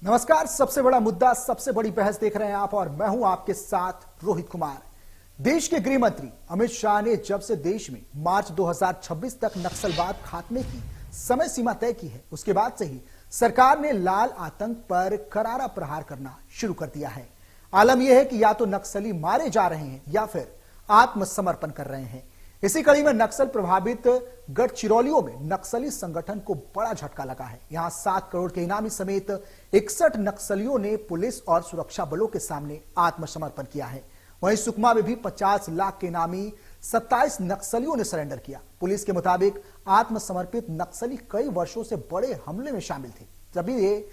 नमस्कार। सबसे बड़ा मुद्दा, सबसे बड़ी बहस देख रहे हैं आप और मैं हूं आपके साथ रोहित कुमार। देश के गृह मंत्री अमित शाह ने जब से देश में मार्च 2026 तक नक्सलवाद खात्मे की समय सीमा तय की है, उसके बाद से ही सरकार ने लाल आतंक पर करारा प्रहार करना शुरू कर दिया है। आलम यह है कि या तो नक्सली मारे जा रहे हैं या फिर आत्मसमर्पण कर रहे हैं। इसी कड़ी में नक्सल प्रभावित गढ़चिरौलियों में नक्सली संगठन को बड़ा झटका लगा है। यहां 7 करोड़ के इनामी समेत 61 नक्सलियों ने पुलिस और सुरक्षा बलों के सामने आत्मसमर्पण किया है। वहीं सुकमा में भी 50 लाख के इनामी 27 नक्सलियों ने सरेंडर किया। पुलिस के मुताबिक आत्मसमर्पित नक्सली कई वर्षों से बड़े हमले में शामिल थे, तभी ये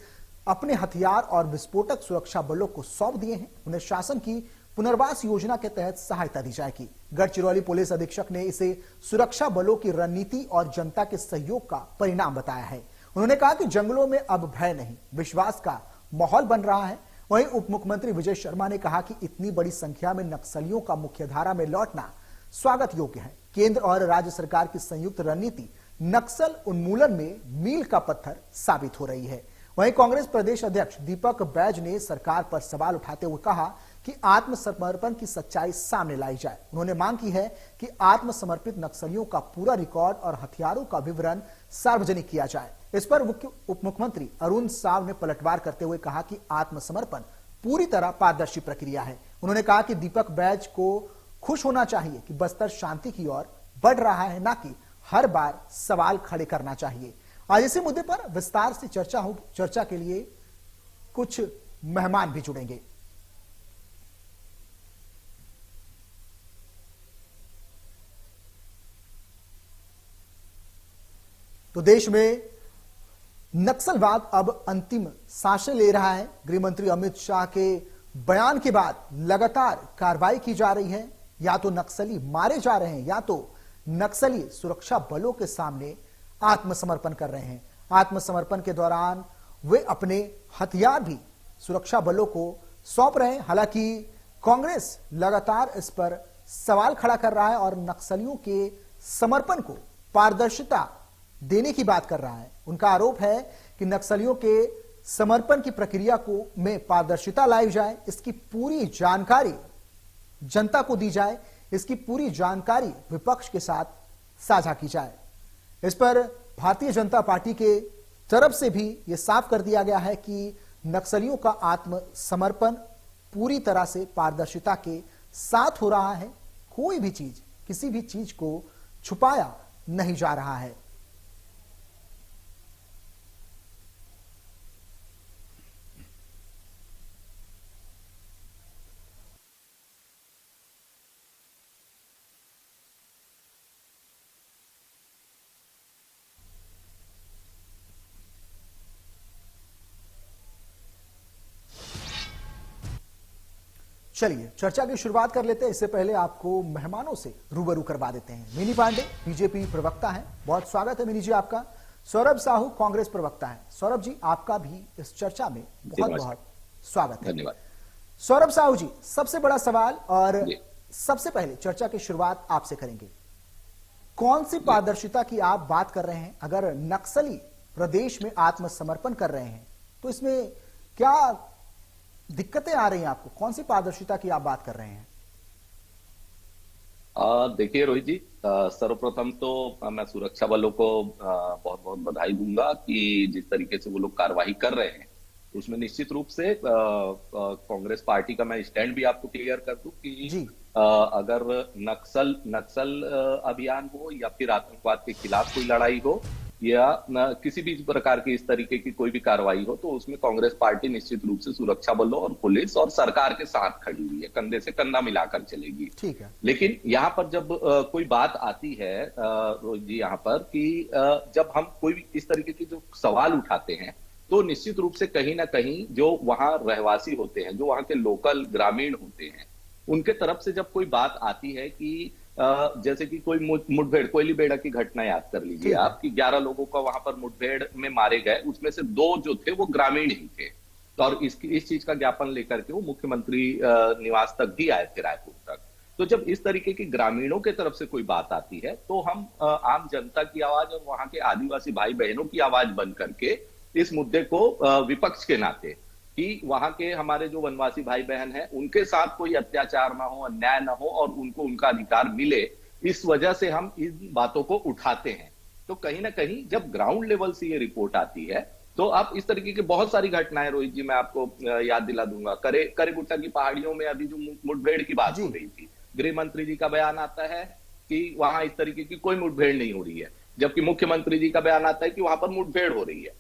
अपने हथियार और विस्फोटक सुरक्षा बलों को सौंप दिए हैं। उन्हें शासन की पुनर्वास योजना के तहत सहायता दी जाएगी। गढ़चिरौली पुलिस अधीक्षक ने इसे सुरक्षा बलों की रणनीति और जनता के सहयोग का परिणाम बताया है। उन्होंने कहा कि जंगलों में अब भय नहीं, विश्वास का माहौल बन रहा है। वहीं उप मुख्यमंत्री विजय शर्मा ने कहा कि इतनी बड़ी संख्या में नक्सलियों का मुख्यधारा में लौटना स्वागत योग्य है। केंद्र और राज्य सरकार की संयुक्त रणनीति नक्सल उन्मूलन में मील का पत्थर साबित हो रही है। वहीं कांग्रेस प्रदेश अध्यक्ष दीपक बैज ने सरकार पर सवाल उठाते हुए कहा कि आत्मसमर्पण की सच्चाई सामने लाई जाए। उन्होंने मांग की है कि आत्मसमर्पित नक्सलियों का पूरा रिकॉर्ड और हथियारों का विवरण सार्वजनिक किया जाए। इस पर उप मुख्यमंत्री अरुण साव ने पलटवार करते हुए कहा कि आत्मसमर्पण पूरी तरह पारदर्शी प्रक्रिया है। उन्होंने कहा कि दीपक बैज को खुश होना चाहिए कि बस्तर शांति की ओर बढ़ रहा है, ना कि हर बार सवाल खड़े करना चाहिए। आज इसी मुद्दे पर विस्तार से चर्चा होगी। चर्चा के लिए कुछ मेहमान भी जुड़ेंगे। तो देश में नक्सलवाद अब अंतिम सांसें ले रहा है। गृह मंत्री अमित शाह के बयान के बाद लगातार कार्रवाई की जा रही है। या तो नक्सली मारे जा रहे हैं या तो नक्सली सुरक्षा बलों के सामने आत्मसमर्पण कर रहे हैं। आत्मसमर्पण के दौरान वे अपने हथियार भी सुरक्षा बलों को सौंप रहे हैं। हालांकि कांग्रेस लगातार इस पर सवाल खड़ा कर रहा है और नक्सलियों के समर्पण को पारदर्शिता देने की बात कर रहा है। उनका आरोप है कि नक्सलियों के समर्पण की प्रक्रिया को में पारदर्शिता लाई जाए, इसकी पूरी जानकारी जनता को दी जाए, इसकी पूरी जानकारी विपक्ष के साथ साझा की जाए। इस पर भारतीय जनता पार्टी के तरफ से भी यह साफ कर दिया गया है कि नक्सलियों का आत्मसमर्पण पूरी तरह से पारदर्शिता के साथ हो रहा है। कोई भी चीज, किसी भी चीज को छुपाया नहीं जा रहा है। चलिए चर्चा की शुरुआत कर लेते हैं। इससे पहले आपको मेहमानों से रूबरू करवा देते हैं। मिनी पांडे बीजेपी प्रवक्ता हैं, बहुत स्वागत है मिनी जी आपका। सौरभ साहू कांग्रेस प्रवक्ता हैं। सौरभ जी, आपका भी इस चर्चा में बहुत बहुत स्वागत है। धन्यवाद। सौरभ साहू जी, सबसे बड़ा सवाल और सबसे पहले चर्चा की शुरुआत आपसे करेंगे। कौन सी पारदर्शिता की आप बात कर रहे हैं? अगर नक्सली प्रदेश में आत्मसमर्पण कर रहे हैं तो इसमें क्या दिक्कतें आ रही हैं आपको? कौन सी पारदर्शिता की आप बात कर रहे हैं? देखिए रोहित जी, सर्वप्रथम तो मैं सुरक्षा बलों को बहुत बहुत बधाई दूंगा कि जिस तरीके से वो लोग कार्रवाई कर रहे हैं उसमें निश्चित रूप से कांग्रेस पार्टी का मैं स्टैंड भी आपको क्लियर कर दूं कि अगर नक्सल अभियान हो या फिर आतंकवाद के खिलाफ कोई लड़ाई हो या किसी भी प्रकार की इस तरीके की कोई भी कार्रवाई हो तो उसमें कांग्रेस पार्टी निश्चित रूप से सुरक्षा बलों और पुलिस और सरकार के साथ खड़ी हुई है, कंधे से कंधा मिलाकर चलेगी। ठीक है। लेकिन यहाँ पर जब कोई बात आती है रोहित जी, यहाँ पर कि जब हम कोई भी इस तरीके की जो सवाल उठाते हैं तो निश्चित रूप से कहीं ना कहीं जो वहां रहवासी होते हैं, जो वहां के लोकल ग्रामीण होते हैं, उनके तरफ से जब कोई बात आती है कि जैसे कि कोई मुठभेड़, कोयली बेड़ा की घटना याद कर लीजिए आप कि 11 लोगों का वहां पर मुठभेड़ में मारे गए, उसमें से 2 जो थे वो ग्रामीण ही थे और इस चीज का ज्ञापन लेकर के वो मुख्यमंत्री निवास तक भी आए थे, रायपुर तक। तो जब इस तरीके की ग्रामीणों के तरफ से कोई बात आती है तो हम आम जनता की आवाज और वहां के आदिवासी भाई बहनों की आवाज बन करके इस मुद्दे को विपक्ष के नाते, कि वहां के हमारे जो वनवासी भाई बहन हैं उनके साथ कोई अत्याचार ना हो, अन्याय ना हो और उनको उनका अधिकार मिले, इस वजह से हम इन बातों को उठाते हैं। तो कहीं ना कहीं जब ग्राउंड लेवल से ये रिपोर्ट आती है तो अब इस तरीके की बहुत सारी घटनाएं, रोहित जी मैं आपको याद दिला दूंगा। करेगुट्टा की पहाड़ियों में अभी जो मुठभेड़ की बात जी। हो रही थी, गृह मंत्री जी का बयान आता है कि वहां इस तरीके की कोई मुठभेड़ नहीं हो रही है, जबकि मुख्यमंत्री जी का बयान आता है कि वहां पर मुठभेड़ हो रही है।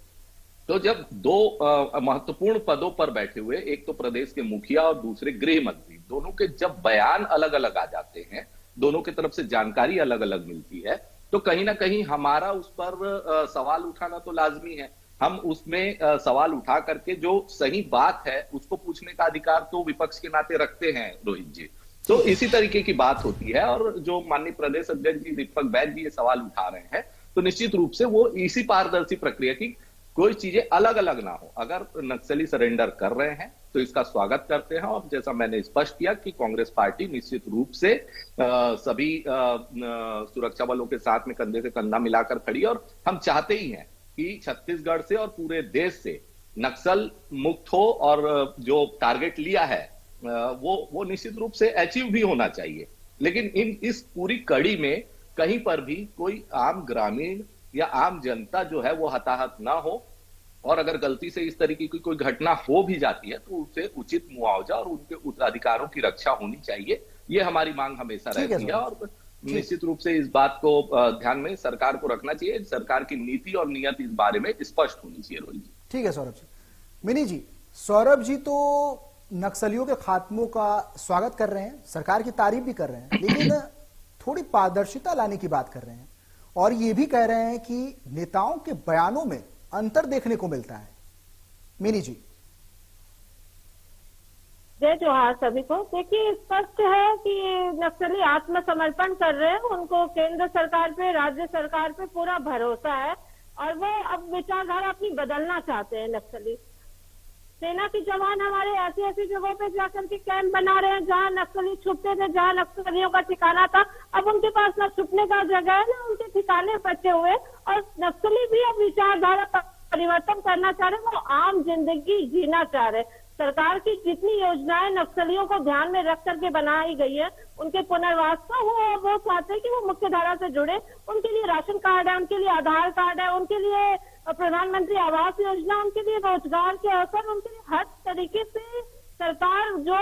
तो जब दो महत्वपूर्ण पदों पर बैठे हुए, एक तो प्रदेश के मुखिया और दूसरे गृह मंत्री, दोनों के जब बयान अलग अलग आ जाते हैं, दोनों की तरफ से जानकारी अलग अलग मिलती है, तो कहीं ना कहीं हमारा उस पर सवाल उठाना तो लाजमी है। हम उसमें सवाल उठा करके जो सही बात है उसको पूछने का अधिकार तो विपक्ष के नाते रखते हैं, रोहित जी। तो इसी तरीके की बात होती है, और जो माननीय प्रदेश अध्यक्ष जी दीपक बैज जी ये सवाल उठा रहे हैं, तो निश्चित रूप से वो इसी पारदर्शी प्रक्रिया की कोई चीजें अलग अलग ना हो। अगर नक्सली सरेंडर कर रहे हैं तो इसका स्वागत करते हैं, और जैसा मैंने स्पष्ट किया कि कांग्रेस पार्टी निश्चित रूप से सभी सुरक्षा बलों के साथ में कंधे से कंधा मिलाकर खड़ी है, और हम चाहते ही हैं कि छत्तीसगढ़ से और पूरे देश से नक्सल मुक्त हो, और जो टारगेट लिया है वो निश्चित रूप से अचीव भी होना चाहिए। लेकिन इस पूरी कड़ी में कहीं पर भी कोई आम ग्रामीण या आम जनता जो है वो हताहत ना हो, और अगर गलती से इस तरीके की कोई घटना हो भी जाती है तो उसे उचित मुआवजा और उनके अधिकारों की रक्षा होनी चाहिए। ये हमारी मांग हमेशा रहती है, और निश्चित रूप से इस बात को ध्यान में सरकार को रखना चाहिए। सरकार की नीति और नियत इस बारे में स्पष्ट होनी चाहिए, रोहित जी। ठीक है सौरभ जी। मिनी जी, सौरभ जी तो नक्सलियों के खात्मों का स्वागत कर रहे हैं, सरकार की तारीफ भी कर रहे हैं, लेकिन थोड़ी पारदर्शिता लाने की बात कर रहे हैं, और ये भी कह रहे हैं कि नेताओं के बयानों में अंतर देखने को मिलता है। मिनी जी। जय जोहार सभी को। देखिए, स्पष्ट है कि नक्सली आत्मसमर्पण कर रहे हैं, उनको केंद्र सरकार पे, राज्य सरकार पे पूरा भरोसा है, और वो अब विचारधारा अपनी बदलना चाहते हैं नक्सली। सेना के जवान हमारे ऐसी ऐसी जगहों पे जाकर के कैंप बना रहे हैं जहां नक्सली छुपते थे, जहां नक्सलियों का ठिकाना था। अब उनके पास ना छुपने का जगह है, ना उनके ठिकाने बचे हुए, और नक्सली भी अब विचारधारा परिवर्तन करना चाह रहे हैं, वो आम जिंदगी जीना चाह रहे हैं। सरकार की जितनी योजनाएं नक्सलियों को ध्यान में रख करके बनाई गई है, उनके पुनर्वास का वो चाहते हैं कि वो मुख्य धारा से जुड़े। उनके लिए राशन कार्ड है, उनके लिए आधार कार्ड है, उनके लिए प्रधानमंत्री आवास योजना, उनके लिए रोजगार के अवसर, उनके लिए हर तरीके से सरकार जो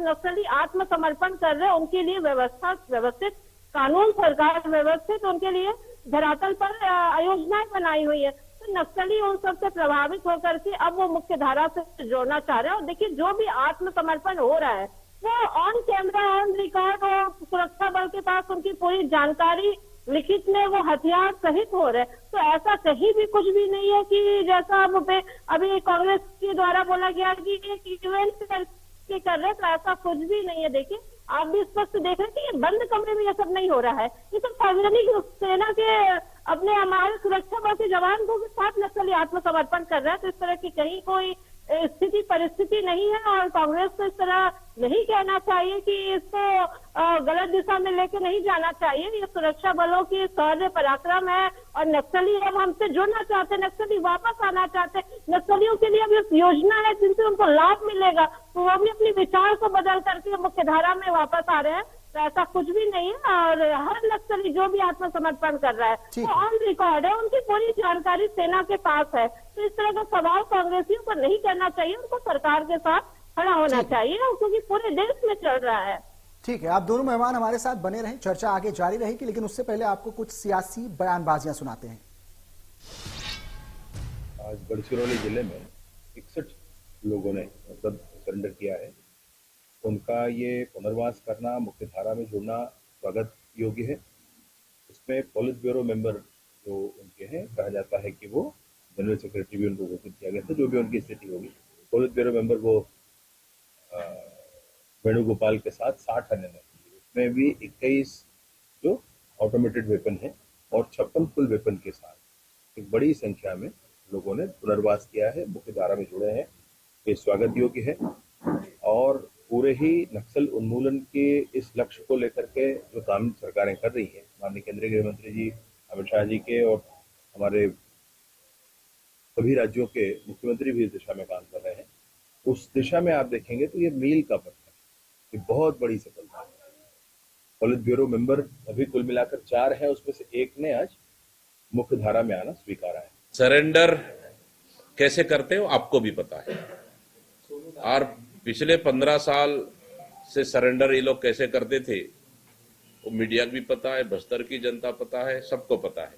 नक्सली आत्मसमर्पण कर रहे हैं उनके लिए व्यवस्थित कानून, सरकार व्यवस्थित उनके लिए धरातल पर योजनाएं बनाई हुई है। नक्सली उन सबसे प्रभावित होकर के अब वो मुख्य धारा से जोड़ना चाह रहे हैं। और देखिए, जो भी आत्मसमर्पण हो रहा है वो ऑन कैमरा, ऑन रिकॉर्ड, और सुरक्षा बल के पास उनकी पूरी जानकारी लिखित में वो हथियार सहित हो रहे हैं। तो ऐसा कहीं भी कुछ भी नहीं है कि जैसा अभी कांग्रेस के द्वारा बोला गया कि एक इवेंट करके कर रहे, तो ऐसा कुछ भी नहीं है। देखिए, आप भी स्पष्ट देख रहे हैं कि ये बंद कमरे में ये सब नहीं हो रहा है, ये सब सार्वजनिक सेना के अपने हमारे सुरक्षा बल के जवान को के साथ नक्सली आत्मसमर्पण कर रहा है। तो इस तरह की कहीं कोई स्थिति परिस्थिति नहीं है, और कांग्रेस को इस तरह नहीं कहना चाहिए कि इसको गलत दिशा में लेके नहीं जाना चाहिए। ये सुरक्षा बलों की शौर्य पराक्रम है, और नक्सली अब हमसे जुड़ना चाहते हैं, नक्सली वापस आना चाहते हैं। नक्सलियों के लिए अब इस योजना है जिनसे उनको लाभ मिलेगा, तो वो भी अपने विचार को बदल करके मुख्य धारा में वापस आ रहे हैं। तो ऐसा कुछ भी नहीं है, और हर नक्सली जो भी आत्मसमर्पण कर रहा है वो ऑन रिकॉर्ड है, उनकी पूरी जानकारी सेना के पास है। तो इस तरह का सवाल कांग्रेसियों को नहीं करना चाहिए, उनको सरकार के साथ खड़ा होना चाहिए, क्योंकि पूरे देश में चल रहा है। ठीक है, आप दोनों मेहमान हमारे साथ बने रहें, चर्चा आगे जारी रहेगी, लेकिन उससे पहले आपको कुछ सियासी बयानबाजियां सुनाते हैं। आज गढ़चिरौली जिले में 61 लोगों ने मतलब सरेंडर किया है। उनका ये पुनर्वास करना, मुख्य धारा में जुड़ना स्वागत योग्य है। इसमें पॉलिट ब्यूरो मेंबर जो उनके हैं, कहा जाता है कि वो जनरल सेक्रेटरी भी उनको घोषित किया गया था, जो भी उनकी स्थिति होगी। पॉलिट ब्यूरो मेंबर वो वेणुगोपाल के साथ 60 अन्य नक्सली, उसमें भी 21 जो ऑटोमेटेड वेपन है और 56 फुल वेपन के साथ एक बड़ी संख्या में लोगों ने पुनर्वास किया है, मुख्य धारा में जुड़े हैं। ये स्वागत योग्य है, और पूरे ही नक्सल उन्मूलन के इस लक्ष्य को लेकर के जो काम सरकारें कर रही है, माननीय केंद्रीय गृह मंत्री जी अमित शाह जी के और हमारे सभी राज्यों के मुख्यमंत्री भी इस दिशा में काम कर रहे हैं। उस दिशा में आप देखेंगे तो ये मील का पत्थर, ये बहुत बड़ी सफलता है। पॉलिट ब्यूरो मेंबर अभी कुल मिलाकर 4 हैं, उसमें से एक ने आज मुख्य धारा में आना स्वीकारा है। सरेंडर कैसे करते हो आपको भी पता है, और पिछले 15 साल से सरेंडर ये लोग कैसे करते थे वो मीडिया को भी पता है, बस्तर की जनता पता है, सबको पता है।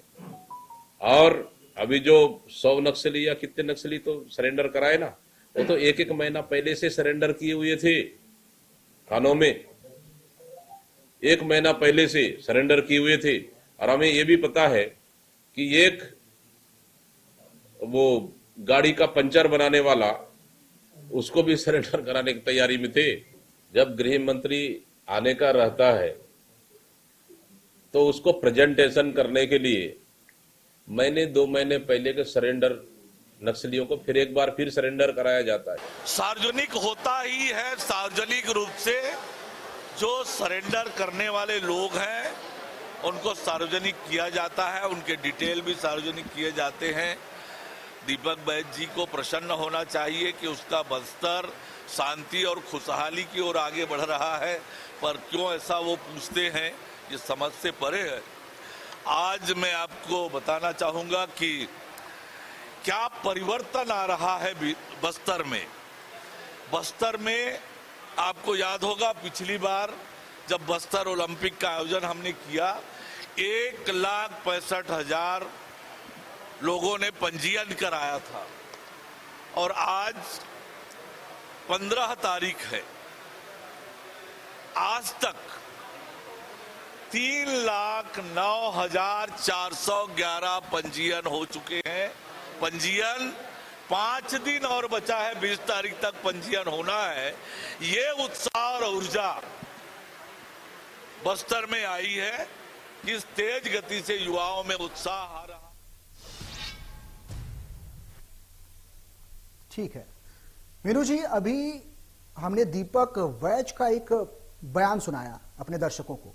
और अभी जो 100 नक्सली या कितने नक्सली तो सरेंडर कराए ना, वो तो एक महीना पहले से सरेंडर किए हुए थे थानों में, 1 महीना पहले से सरेंडर किए हुए थे। और हमें ये भी पता है कि एक वो गाड़ी का पंचर बनाने वाला, उसको भी सरेंडर कराने की तैयारी में थे। जब गृह मंत्री आने का रहता है तो उसको प्रेजेंटेशन करने के लिए महीने 2 महीने पहले के सरेंडर नक्सलियों को फिर एक बार फिर सरेंडर कराया जाता है। सार्वजनिक होता ही है, सार्वजनिक रूप से जो सरेंडर करने वाले लोग हैं उनको सार्वजनिक किया जाता है, उनके डिटेल भी सार्वजनिक किए जाते हैं। दीपक बैज जी को प्रसन्न होना चाहिए कि उसका बस्तर शांति और खुशहाली की ओर आगे बढ़ रहा है, पर क्यों ऐसा वो पूछते हैं ये समझ से परे है। आज मैं आपको बताना चाहूंगा कि क्या परिवर्तन आ रहा है बस्तर में। बस्तर में आपको याद होगा पिछली बार जब बस्तर ओलंपिक का आयोजन हमने किया, 1,65,000 लोगों ने पंजीयन कराया था, और आज 15 तारीख है, आज तक 3,09,411 पंजीयन हो चुके हैं। पंजीयन 5 दिन और बचा है, 20 तारीख तक पंजीयन होना है। ये उत्साह और ऊर्जा बस्तर में आई है, किस तेज गति से युवाओं में उत्साह आ रहा। ठीक है मीनू जी, अभी हमने दीपक वैज का एक बयान सुनाया अपने दर्शकों को।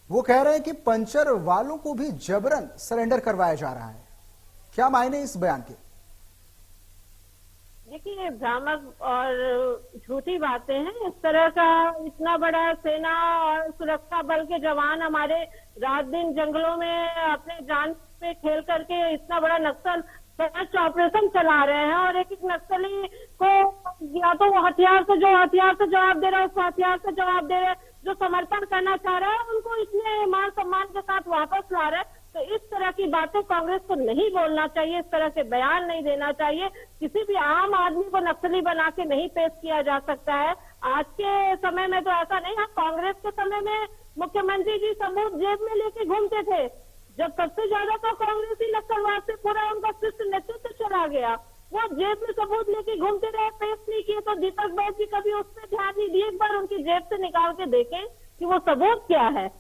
वो कह रहे हैं कि पंचर वालों को भी जबरन सरेंडर करवाया जा रहा है। क्या मायने इस बयान के? देखिए, भ्रामक और झूठी बातें हैं। इस तरह का इतना बड़ा सेना और सुरक्षा बल के जवान हमारे रात दिन जंगलों में अपने जान पे खेल करके इतना बड़ा नक्सल सर्च ऑपरेशन चला रहे हैं, और एक एक नक्सली को या तो वो हथियार से जवाब दे रहा है, उसको हथियार से जवाब दे रहे हैं, जो समर्पण करना चाह रहा है उनको इतने मान सम्मान के साथ वापस ला रहे हैं। तो इस तरह की बातें कांग्रेस को नहीं बोलना चाहिए, इस तरह के बयान नहीं देना चाहिए। किसी भी आम आदमी को नक्सली बना के नहीं पेश किया जा सकता है। आज के समय में तो ऐसा नहीं है। कांग्रेस के समय में मुख्यमंत्री जी सबूत जेब में लेके घूमते थे, जब सबसे ज्यादा तो कांग्रेसी नक्सलवाद से पूरा उनका शिष्ट नेतृत्व चला गया। वो जेब में सबूत लेके घूमते रहे, पेश नहीं किए। तो दीपक बैज जी कभी उस पर ध्यान नहीं दिए। एक बार उनकी जेब से निकाल के देखें कि वो सबूत क्या है,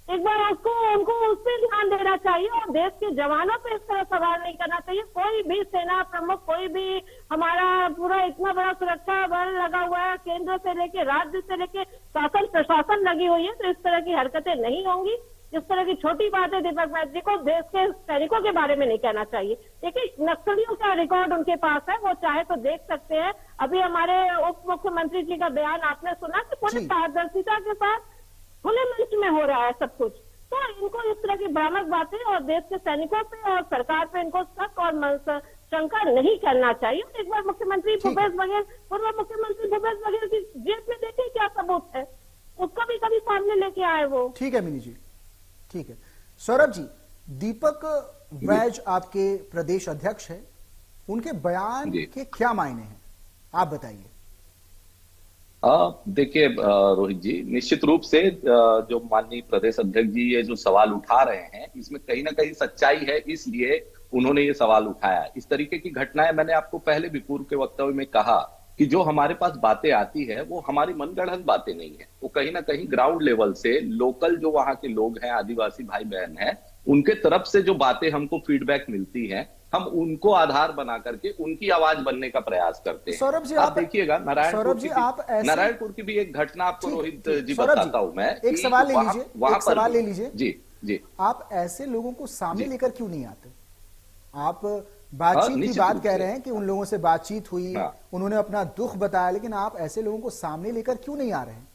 एक बार उनको उस पर ध्यान देना चाहिए, और देश के जवानों पे इस तरह सवाल नहीं करना चाहिए। कोई भी सेना प्रमुख, कोई भी हमारा पूरा इतना बड़ा सुरक्षा बल लगा हुआ है, केंद्र से लेके राज्य से लेके शासन प्रशासन लगी हुई है, तो इस तरह की हरकतें नहीं होंगी। इस तरह की छोटी बातें दीपक बैज जी को देश के सैनिकों के बारे में नहीं कहना चाहिए। देखिए, नक्सलियों का रिकॉर्ड उनके पास है, वो चाहे तो देख सकते हैं। अभी हमारे उप मुख्यमंत्री जी का बयान आपने सुना कि पूरी पारदर्शिता के साथ खुले मंच में हो रहा है सब कुछ। तो इनको इस तरह की भ्रामक बातें और देश के सैनिकों पे और सरकार पे इनको शक और शंका नहीं करना चाहिए। एक बार मुख्यमंत्री भूपेश बघेल, पूर्व मुख्यमंत्री भूपेश बघेल की जेब में देखिए क्या सबूत है, उसको भी कभी सामने लेके आए वो। ठीक है मिनी जी, ठीक है। सौरभ जी, दीपक वैज आपके प्रदेश अध्यक्ष है, उनके बयान के क्या मायने हैं, आप बताइए। देखिए रोहित जी, निश्चित रूप से जो माननीय प्रदेश अध्यक्ष जी ये जो सवाल उठा रहे हैं, इसमें कहीं ना कहीं सच्चाई है, इसलिए उन्होंने ये सवाल उठाया। इस तरीके की घटनाएं मैंने आपको पहले भी पूर्व के वक्तव्य में कहा कि जो हमारे पास बातें आती है वो हमारी मनगढ़ंत बातें नहीं है, वो कहीं ना कहीं ग्राउंड लेवल से लोकल जो वहां के लोग हैं, आदिवासी भाई बहन हैं, उनके तरफ से जो बातें हमको फीडबैक मिलती है, हम उनको आधार बना करके उनकी आवाज बनने का प्रयास करते हैं। सौरभ जी, आप देखिएगा नारायणपुर की भी एक घटना आपको रोहित जी बताता हूं मैं। एक सवाल ले लीजिए, एक सवाल ले लीजिए। जी जी, आप ऐसे लोगों को सामने लेकर क्यों नहीं आते? आप बातचीत की निश्चित बात रूप कह से। रहे हैं कि उन लोगों से बातचीत हुई, हाँ। उन्होंने अपना दुख बताया, लेकिन आप ऐसे लोगों को सामने लेकर क्यों नहीं आ रहे हैं?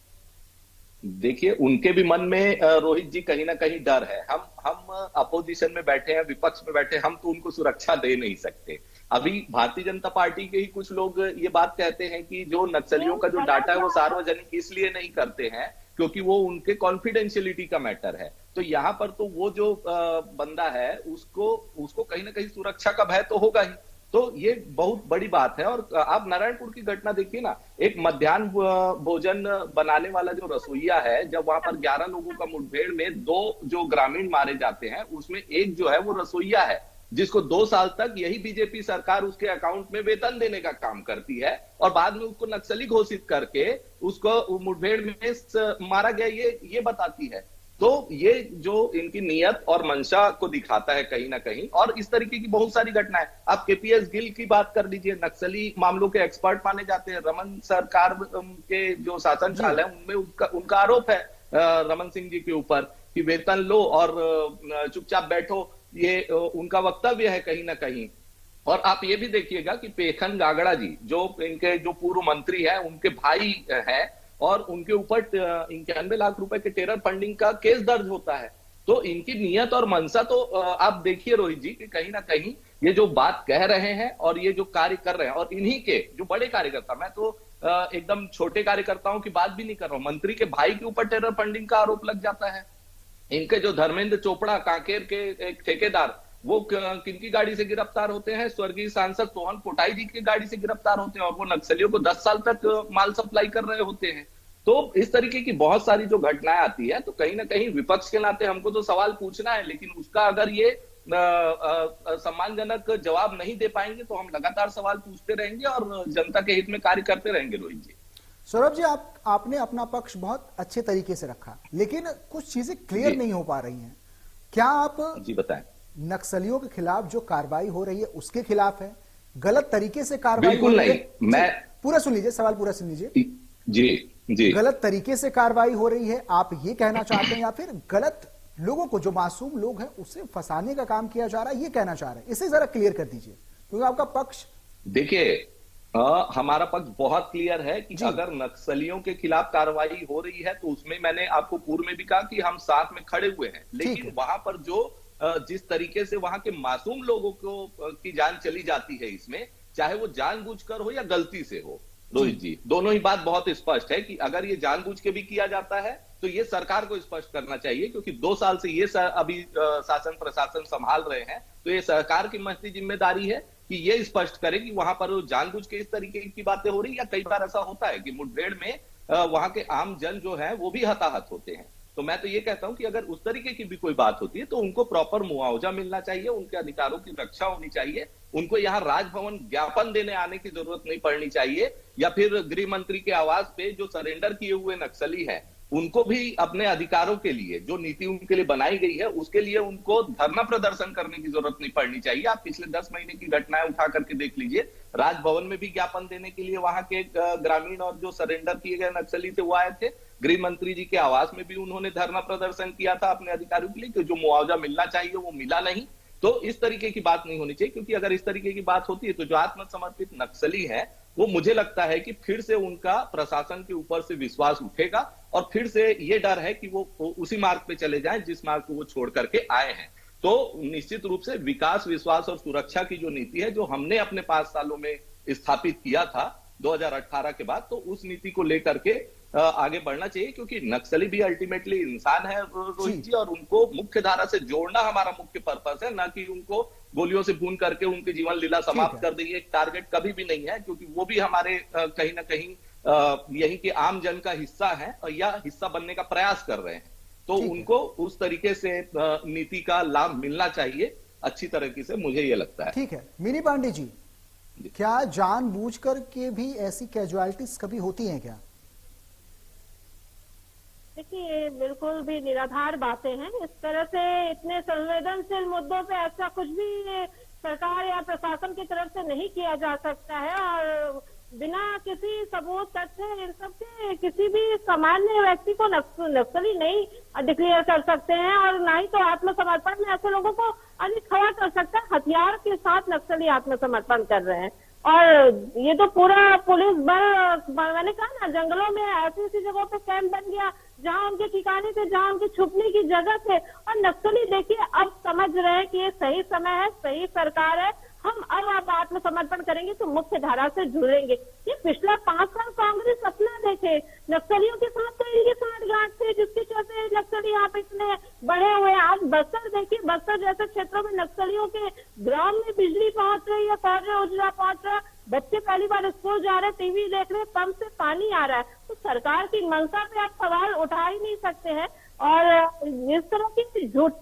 देखिए, उनके भी मन में रोहित जी कहीं ना कहीं डर है। हम अपोजिशन में बैठे हैं, विपक्ष में बैठे हैं, हम तो उनको सुरक्षा दे नहीं सकते। अभी भारतीय जनता पार्टी के ही कुछ लोग ये बात कहते हैं कि जो नक्सलियों का जो डाटा है वो सार्वजनिक इसलिए नहीं करते हैं क्योंकि वो उनके कॉन्फिडेंशियलिटी का मैटर है। तो यहाँ पर तो वो जो बंदा है उसको कहीं ना कहीं सुरक्षा का भय तो होगा ही। तो ये बहुत बड़ी बात है। और आप नारायणपुर की घटना देखिए ना, एक मध्याह्न भोजन बनाने वाला जो रसोइया है, जब वहां पर 11 लोगों का मुठभेड़ में 2 जो ग्रामीण मारे जाते हैं, उसमें एक जो है वो रसोइया है, जिसको 2 साल तक यही बीजेपी सरकार उसके अकाउंट में वेतन देने का काम करती है, और बाद में उसको नक्सली घोषित करके उसको मुठभेड़ में मारा गया, ये बताती है। तो ये जो इनकी नियत और मंशा को दिखाता है कहीं ना कहीं। और इस तरीके की बहुत सारी घटनाएं, आप केपीएस गिल की बात कर लीजिए, नक्सली मामलों के एक्सपर्ट माने जाते हैं। रमन सरकार के जो शासन काल है उनमें उनका आरोप है रमन सिंह जी के ऊपर कि वेतन लो और चुपचाप बैठो, ये उनका वक्तव्य है कहीं ना कहीं। और आप ये भी देखिएगा कि पेखन गागड़ा जी जो इनके जो पूर्व मंत्री है, उनके भाई हैं, और उनके ऊपर 91 लाख रुपए के टेरर फंडिंग का केस दर्ज होता है। तो इनकी नियत और मंशा तो आप देखिए रोहित जी कि कहीं ना कहीं ये जो बात कह रहे हैं और ये जो कार्य कर रहे हैं, और इन्हीं के जो बड़े कार्यकर्ता, मैं तो एकदम छोटे कार्यकर्ताओं की बात भी नहीं कर रहा हूं, मंत्री के भाई के ऊपर टेरर फंडिंग का आरोप लग जाता है। इनके जो धर्मेंद्र चोपड़ा कांकेर के एक ठेकेदार, वो किनकी गाड़ी से गिरफ्तार होते हैं? स्वर्गीय सांसद सोहन पोटाई जी की गाड़ी से गिरफ्तार होते हैं, और वो नक्सलियों को 10 साल तक माल सप्लाई कर रहे होते हैं। तो इस तरीके की बहुत सारी जो घटनाएं आती है, तो कहीं ना कहीं विपक्ष के नाते हमको तो सवाल पूछना है, लेकिन उसका अगर ये सम्मानजनक जवाब नहीं दे पाएंगे तो हम लगातार सवाल पूछते रहेंगे और जनता के हित में कार्य करते रहेंगे। रोहित जी, सौरभ जी, आपने अपना पक्ष बहुत अच्छे तरीके से रखा, लेकिन कुछ चीजें क्लियर नहीं हो पा रही हैं। क्या आप जी बताएं। नक्सलियों के खिलाफ जो कार्रवाई हो रही है उसके खिलाफ है? गलत तरीके से कार्रवाई हो बिल्कुल रही है? नहीं, मैं पूरा सुन लीजिए, सवाल पूरा सुन लीजिए। जी गलत तरीके से कार्रवाई हो रही है, आप ये कहना चाहते हैं, या फिर गलत लोगों को, जो मासूम लोग हैं, उसे फंसाने का काम किया जा रहा है, ये कहना चाह रहे हैं? इसे जरा क्लियर कर दीजिए, क्योंकि आपका पक्ष। देखिए, हमारा पक्ष बहुत क्लियर है कि अगर नक्सलियों के खिलाफ कार्रवाई हो रही है तो उसमें मैंने आपको पूर्व में भी कहा कि हम साथ में खड़े हुए हैं, लेकिन वहां पर जो जिस तरीके से वहां के मासूम लोगों को की जान चली जाती है इसमें, चाहे वो जानबूझकर हो या गलती से हो, रोहित जी, दोनों ही बात बहुत स्पष्ट है कि अगर ये जानबूझ के भी किया जाता है तो ये सरकार को स्पष्ट करना चाहिए, क्योंकि 2 साल से ये अभी शासन प्रशासन संभाल रहे हैं। तो ये सरकार की महती जिम्मेदारी है कि ये स्पष्ट करे कि वहां पर जानबूझ के इस तरीके की बातें हो रही, या कई बार ऐसा होता है कि मुठभेड़ में वहां के आम जन जो है वो भी हताहत होते हैं। तो मैं तो ये कहता हूं कि अगर उस तरीके की भी कोई बात होती है तो उनको प्रॉपर मुआवजा मिलना चाहिए, उनके अधिकारों की रक्षा होनी चाहिए, उनको यहाँ राजभवन ज्ञापन देने आने की जरूरत नहीं पड़नी चाहिए, या फिर गृह मंत्री के आवास पे जो सरेंडर किए हुए नक्सली हैं उनको भी अपने अधिकारों के लिए, जो नीति उनके लिए बनाई गई है उसके लिए उनको धरना प्रदर्शन करने की जरूरत नहीं पड़नी चाहिए। आप पिछले 10 महीने की घटनाएं उठा करके देख लीजिए, राजभवन में भी ज्ञापन देने के लिए वहां के ग्रामीण और जो सरेंडर किए गए नक्सली थे वो आए थे, गृह मंत्री जी के आवास में भी उन्होंने धरना प्रदर्शन किया था अपने अधिकारियों के लिए कि जो मुआवजा मिलना चाहिए वो मिला नहीं। तो इस तरीके की बात नहीं होनी चाहिए, क्योंकि अगर इस तरीके की बात होती है तो जो आत्मसमर्पित नक्सली है वो, मुझे लगता है कि फिर से उनका प्रशासन के ऊपर से विश्वास उठेगा, और फिर से ये डर है कि वो उसी मार्ग पे चले जाएं जिस मार्ग को वो छोड़ करके आए हैं। तो निश्चित रूप से विकास, विश्वास और सुरक्षा की जो नीति है, जो हमने अपने 5 सालों में स्थापित किया था 2018 के बाद, तो उस नीति को लेकर के आगे बढ़ना चाहिए, क्योंकि नक्सली भी अल्टीमेटली इंसान है रोहित जी, और उनको मुख्य धारा से जोड़ना हमारा मुख्य पर्पस है, ना कि उनको गोलियों से भून करके उनकी जीवन लीला समाप्त कर देगी। एक टारगेट कभी भी नहीं है, क्योंकि वो भी हमारे कहीं ना कहीं यही के आम जन का हिस्सा है या हिस्सा बनने का प्रयास कर रहे हैं। तो उनको उस तरीके से नीति का लाभ मिलना चाहिए अच्छी तरीके से, मुझे ये लगता है। ठीक है, मिनी पांडे जी, क्या जानबूझकर के भी ऐसी कैजुअलिटीज कभी होती हैं क्या? देखिए, बिल्कुल भी निराधार बातें हैं। इस तरह से इतने संवेदनशील मुद्दों पे ऐसा कुछ भी सरकार या प्रशासन की तरफ से नहीं किया जा सकता है, और बिना किसी सबूत तथ्य इन सब के किसी भी सामान्य व्यक्ति को नक्सली नहीं डिक्लेयर कर सकते हैं, और ना ही तो आत्मसमर्पण में ऐसे लोगों को खड़ा कर सकता है। हथियार के साथ नक्सली आत्मसमर्पण कर रहे हैं, और ये तो पूरा पुलिस बल, मैंने कहा ना, जंगलों में ऐसी ऐसी जगहों पे कैंप बन गया जहां उनके ठिकाने थे, जहां उनकी छुपने की जगह थे। और नक्सली देखिए अब समझ रहे हैं कि ये सही समय है, सही सरकार है, हम अब आत्मसमर्पण करेंगे तो मुख्य धारा से जुड़ेंगे। ये पिछला 5 साल कांग्रेस अपना देखे, नक्सलियों के साथ तो इनके साथ गांठ थे, जिसके चलते नक्सली यहाँ पे इतने बढ़े हुए हैं। आज बस्तर देखिए, बस्तर जैसे क्षेत्रों में नक्सलियों के ग्राम में बिजली पहुंच रही है, कार्य उजला पहुंच रहा है, बच्चे पहली बार स्कूल जा रहे हैं, टीवी देख रहे हैं, पंप से पानी आ रहा है। तो सरकार की मंशा पे आप सवाल उठा ही नहीं सकते हैं, और इस तरह की झूठ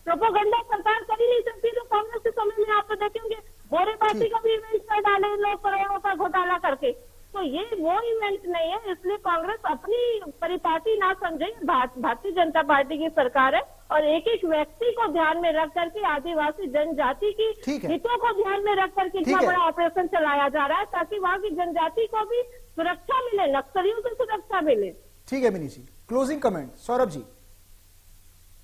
प्रोपोगंडा सरकार कर ही नहीं सकती। तो कांग्रेस के समय में आप तो देखेंगे बोरेबासी का भी इवेंट कर डाले लोग करोड़ों का घोटाला करके। तो ये वो इवेंट नहीं है, इसलिए कांग्रेस अपनी परिपाटी ना समझे। भारतीय जनता पार्टी की सरकार है, और एक एक व्यक्ति को ध्यान में रख करके, आदिवासी जनजाति की हितों को ध्यान में रख करके इतना बड़ा ऑपरेशन चलाया जा रहा है, ताकि वहाँ की जनजाति को भी सुरक्षा मिले, नक्सलियों से सुरक्षा मिले। ठीक है मिनी जी, क्लोजिंग कमेंट सौरभ जी।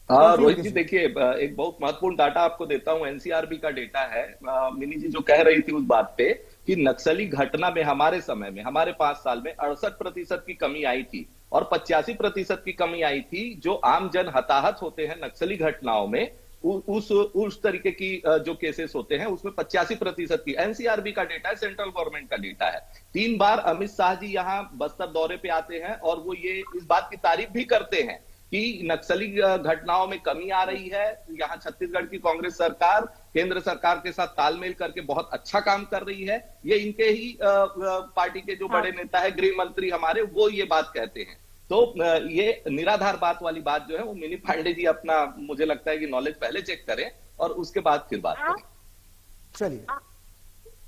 हाँ रोहित जी, देखिए एक बहुत महत्वपूर्ण डाटा आपको देता हूं, एनसीआरबी का डेटा है। मिनी जी जो कह रही थी उस बात पे कि नक्सली घटना में हमारे समय में, हमारे 5 साल में 68% की कमी आई थी, और 85% की कमी आई थी जो आम जन हताहत होते हैं नक्सली घटनाओं में, उस तरीके की जो केसेस होते हैं उसमें 85% की। एनसीआरबी का डेटा है, सेंट्रल गवर्नमेंट का डेटा है। 3 बार अमित शाह जी यहाँ बस्तर दौरे पे आते हैं, और वो ये इस बात की तारीफ भी करते हैं कि नक्सली घटनाओं में कमी आ रही है। यहाँ छत्तीसगढ़ की कांग्रेस सरकार केंद्र सरकार के साथ तालमेल करके बहुत अच्छा काम कर रही है। ये इनके ही पार्टी के जो बड़े नेता है, गृह मंत्री हमारे, वो ये बात कहते हैं। तो ये निराधार बात वाली बात जो है वो मिनी पांडे जी अपना, मुझे लगता है कि नॉलेज पहले चेक करें और उसके बाद फिर बात करें। चलिए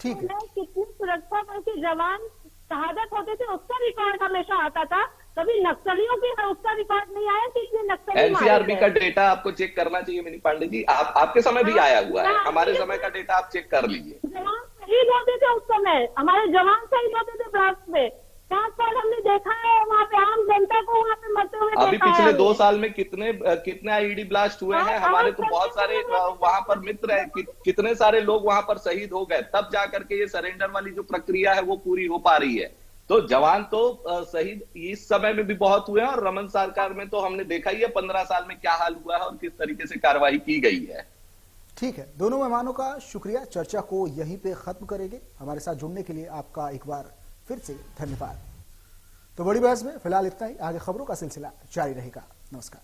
ठीक है। कितनी सुरक्षा बल के जवान शहादत होते थे उसका रिकॉर्ड हमेशा आता था, कभी नक्सलियों की उसका रिकॉर्ड नहीं आया कि इतने नक्सली। एनसीआरबी का डेटा आपको चेक करना चाहिए मिनी पांडे जी, आपके समय भी आया हुआ है, हमारे समय का डेटा आप चेक कर लीजिए। जवान शहीद होते थे उस समय, हमारे जवान शहीद होते थे ब्लास्ट में। 5 साल हमने देखा है वहाँ पे आम जनता को वहाँ पे मरते हुए। अभी पिछले 2 साल में कितने आईईडी ब्लास्ट हुए हैं, हमारे तो बहुत सारे वहां पर मित्र हैं, कितने सारे लोग वहां पर शहीद हो गए, तब जाकर के ये सरेंडर वाली जो प्रक्रिया है वो पूरी हो पा रही है। तो जवान तो शहीद इस समय में भी बहुत हुए हैं, और रमन सरकार में तो हमने देखा ही है 15 साल में क्या हाल हुआ है और किस तरीके से कार्रवाई की गई है। ठीक है, दोनों मेहमानों का शुक्रिया। चर्चा को यहीं पे खत्म करेंगे। हमारे साथ जुड़ने के लिए आपका एक बार फिर से धन्यवाद। तो बड़ी बहस में फिलहाल इतना ही, आगे खबरों का सिलसिला जारी रहेगा। नमस्कार।